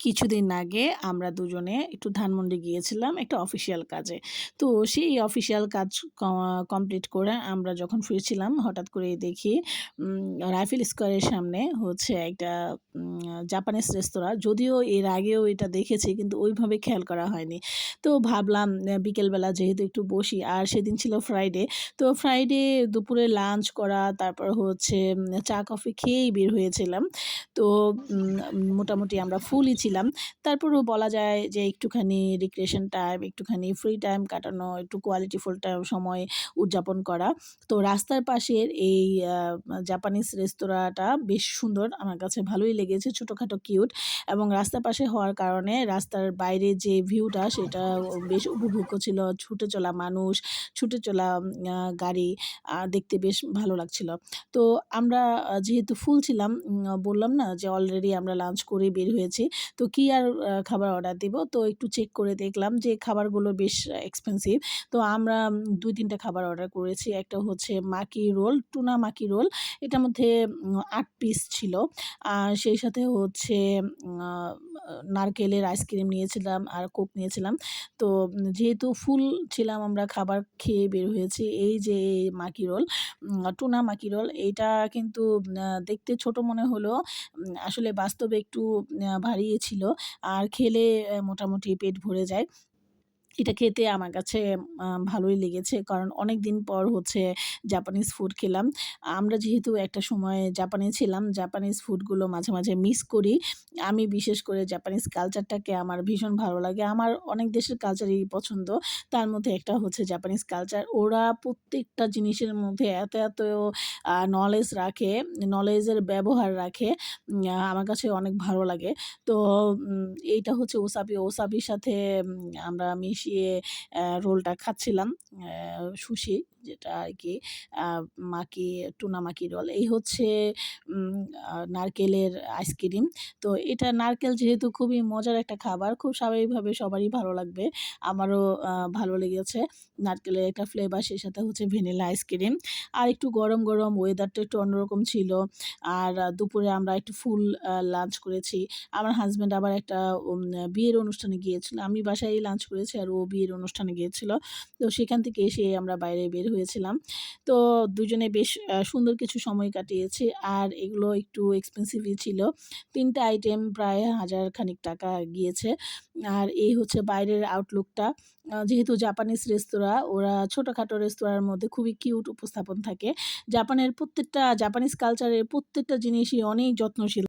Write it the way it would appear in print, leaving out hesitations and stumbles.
কিছুদিন আগে আমরা দুজনে একটু ধানমন্ডি গিয়েছিলাম একটা অফিসিয়াল কাজে। তো সেই অফিসিয়াল কাজ ক কমপ্লিট করে আমরা যখন ফিরছিলাম হঠাৎ করেই দেখি রাইফেল স্কোয়ারের সামনে হচ্ছে একটা জাপানিজ রেস্তোরাঁ। যদিও এর আগেও এটা দেখেছি কিন্তু ওইভাবে খেয়াল করা হয়নি। তো ভাবলাম বিকেলবেলা যেহেতু একটু বসি আর সেদিন ছিল ফ্রাইডে। তো ফ্রাইডে দুপুরে লাঞ্চ করা তারপর হচ্ছে চা কফি খেয়েই বের হয়েছিলাম। তো মোটামুটি আমরা ফুলই ছিলাম। তারপরেও বলা যায় যে একটুখানি রিক্রিয়েশন টাইম, একটুখানি ফ্রি টাইম কাটানো, একটু কোয়ালিটিফুল সময় উদযাপন করা। তো রাস্তার পাশের এই আ জাপানিজ রেস্তোরাঁটা বেশ সুন্দর। আমার কাছে ভালোই লেগেছে। ছোটখাটো কিউট এবং রাস্তার পাশে হওয়ার কারণে রাস্তার বাইরে যে ভিউটা সেটা বেশ উপভোগ্য ছিল। ছুটে চলা মানুষ, ছুটে চলা গাড়ি দেখতে বেশ ভালো লাগছিল। তো আমরা যেহেতু ফুল ছিলাম বললাম না যে অলরেডি আমরা লাঞ্চ করে বের হয়েছি। তো কি আর খাবার অর্ডার দিব। তো একটু চেক করে দেখলাম যে খাবারগুলো বেশ এক্সপেনসিভ। তো আমরা ২-৩ টা খাবার অর্ডার করেছি। একটা হচ্ছে মাকি রোল, টুনা মাকি রোল। এটার মধ্যে ৮ পিস ছিল। সেই সাথে হচ্ছে আ নারকেলের আইসক্রিম নিয়েছিলাম আর কোক নিয়েছিলাম। তো যেহেতু ফুল ছিলাম আমরা খাবার খেয়ে বের হয়েছি। এই যে মাকি রোল, টুনা মাকি রোল এইটা কিন্তু দেখতে ছোট মনে হলেও আসলে বাস্তবে একটু ভারীই ছিল। আর খেলে মোটামুটি পেট ভরে যায়। এটা খেতে আমার কাছে ভালোই লেগেছে। কারণ অনেকদিন পর হচ্ছে জাপানিজ ফুড খেলাম। আমরা যেহেতু একটা সময় জাপানে ছিলাম, জাপানিজ ফুডগুলো মাঝে, মাঝে মিস করি। আমি বিশেষ করে জাপানিজ কালচারটাকে আমার ভীষণ ভালো লাগে। আমার অনেক দেশের কালচারই পছন্দ। তার মধ্যে একটা হচ্ছে জাপানিজ কালচার। ওরা প্রত্যেকটা জিনিসের মধ্যে এত নলেজ রাখে, নলেজের ব্যবহার রাখে। আমার কাছে অনেক ভালো লাগে। তো এইটা হচ্ছে ওসাবি। ওসাবির সাথে আমরা মিশিয়ে রোলটা খাচ্ছিলাম। সুশি যেটা আরকি আ মাকি টুনা মাকি রোল। এই হচ্ছে উম নারকেলের আইসক্রিম। তো এটা নারকেল যেহেতু খুবই মজার একটা খাবার, খুব স্বাভাবিকভাবে সবারই ভালো লাগবে। আমারও ভালো লেগেছে। নারকেলের একটা ফ্লেভার, সেই সাথে হচ্ছে ভ্যানিলা আইসক্রিম। আর একটু গরম ওয়েদারটা একটু অন্যরকম ছিল। আর দুপুরে আমরা একটু ফুল লাঞ্চ করেছি। আমার হাসব্যান্ড আবার একটা বিয়ের অনুষ্ঠানে গিয়েছিল। আমি বাসায়ই লাঞ্চ করেছি আর ও বিয়ের অনুষ্ঠানে গিয়েছিল। তো সেখান থেকে এসে আমরা বাইরে বের হয়েছিলাম। তো দুজনে বেশ সুন্দর কিছু সময় কাটিয়েছি। আর এগুলো একটু এক্সপেন্সিভই ছিল। ৩ টা আইটেম প্রায় ১,০০০ খানিক টাকা গিয়েছে। আর এই হচ্ছে বাইরের আউটলুকটা। যেহেতু জাপানিজ রেস্তোরাঁ, ওরা ছোটখাটো রেস্তোরাঁর মধ্যে খুবই কিউট উপস্থাপন থাকে। জাপানিজ কালচারের প্রত্যেকটা জিনিসই অনেক যত্নশীল।